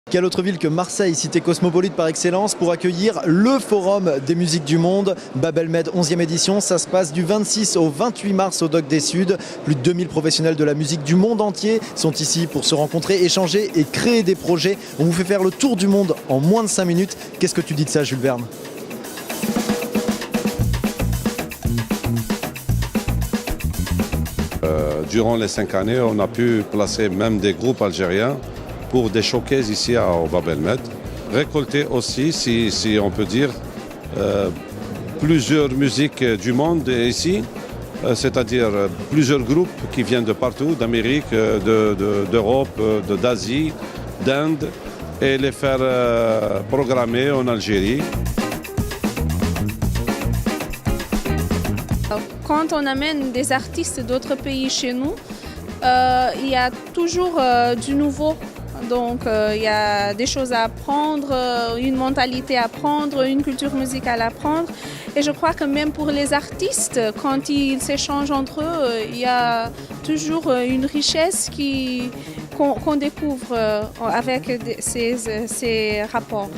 Quelle autre ville que Marseille, cité cosmopolite par excellence, pour accueillir le Forum des musiques du monde, Bab el Med 11e édition. Ça se passe du 26 au 28 mars au Dock des Suds. Plus de 2000 professionnels de la musique du monde entier sont ici pour se rencontrer, échanger et créer des projets. On vous fait faire le tour du monde en moins de 5 minutes. Qu'est-ce que tu dis de ça, Jules Verne ? Durant les 5 années, on a pu placer même des groupes algériens pour des showcases ici au Bab el Med. Récolter aussi, si on peut dire, plusieurs musiques du monde ici, c'est-à-dire plusieurs groupes qui viennent de partout, d'Amérique, d'Europe, d'Asie, d'Inde, et les faire programmer en Algérie. Quand on amène des artistes d'autres pays chez nous, il y a toujours du nouveau. Donc il y a des choses à apprendre, une mentalité à apprendre, une culture musicale à apprendre. Et je crois que même pour les artistes, quand ils s'échangent entre eux, il y a toujours une richesse qu'on découvre avec ces rapports.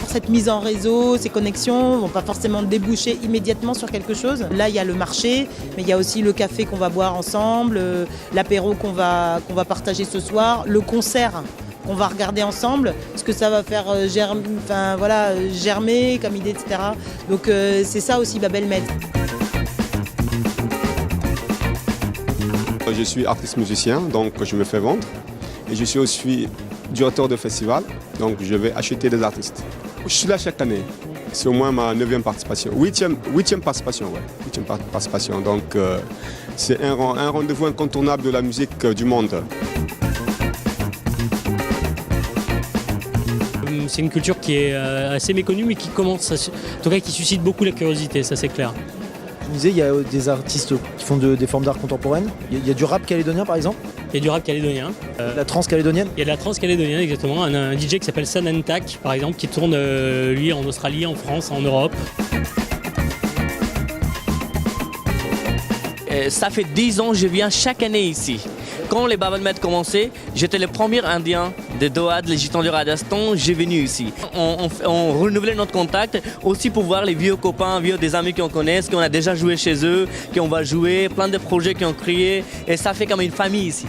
Cette mise en réseau, ces connexions ne vont pas forcément déboucher immédiatement sur quelque chose. Là, il y a le marché, mais il y a aussi le café qu'on va boire ensemble, l'apéro qu'on va partager ce soir, le concert qu'on va regarder ensemble, ce que ça va faire germer comme idée, etc. Donc c'est ça aussi Bab el Med. Je suis artiste musicien, donc je me fais vendre. Et je suis aussi directeur de festival, donc je vais acheter des artistes. Je suis là chaque année. C'est au moins ma 9e participation. 8e participation, ouais. 8e participation. Donc c'est un rendez-vous incontournable de la musique du monde. C'est une culture qui est assez méconnue, mais qui commence, en tout cas qui suscite beaucoup la curiosité, ça c'est clair. Je disais, il y a des artistes qui font des formes d'art contemporaine. Il y a du rap calédonien par exemple. Il y a du rap calédonien. La trance calédonienne. Il y a de la trance calédonienne, exactement. Un DJ qui s'appelle Sanantak, par exemple, qui tourne lui en Australie, en France, en Europe. Ça fait 10 ans que je viens chaque année ici. Quand les Bab el Med commençaient, j'étais le premier Indien de Doha, les Gitans du Rajasthan, j'ai venu ici. On renouvelait notre contact aussi pour voir les vieux copains, des amis qu'on connaît, qu'on a déjà joué chez eux, qu'on va jouer, plein de projets qu'ils ont créés, et ça fait comme une famille ici.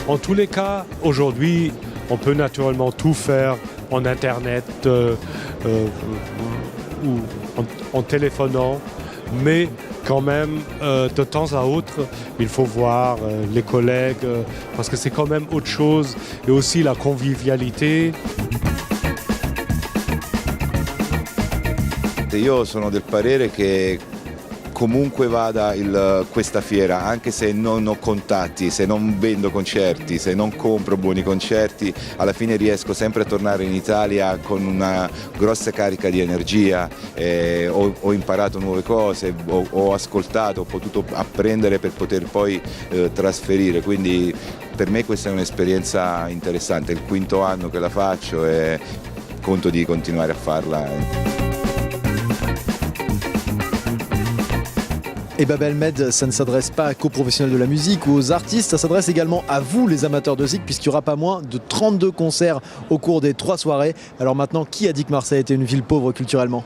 En tous les cas, aujourd'hui, on peut naturellement tout faire en Internet ou en téléphonant, mais quand même, de temps à autre, il faut voir les collègues, parce que c'est quand même autre chose, et aussi la convivialité. Io sono del parere che comunque vada questa fiera, anche se non ho contatti, se non vendo concerti, se non compro buoni concerti, alla fine riesco sempre a tornare in Italia con una grossa carica di energia, ho imparato nuove cose, ho ascoltato, ho potuto apprendere per poter poi trasferire, quindi per me questa è un'esperienza interessante, è il 5º anno che la faccio e conto di continuare a farla. Et Bab el Med, ça ne s'adresse pas qu'aux professionnels de la musique ou aux artistes, ça s'adresse également à vous les amateurs de zik, puisqu'il n'y aura pas moins de 32 concerts au cours des 3 soirées. Alors maintenant, qui a dit que Marseille était une ville pauvre culturellement ?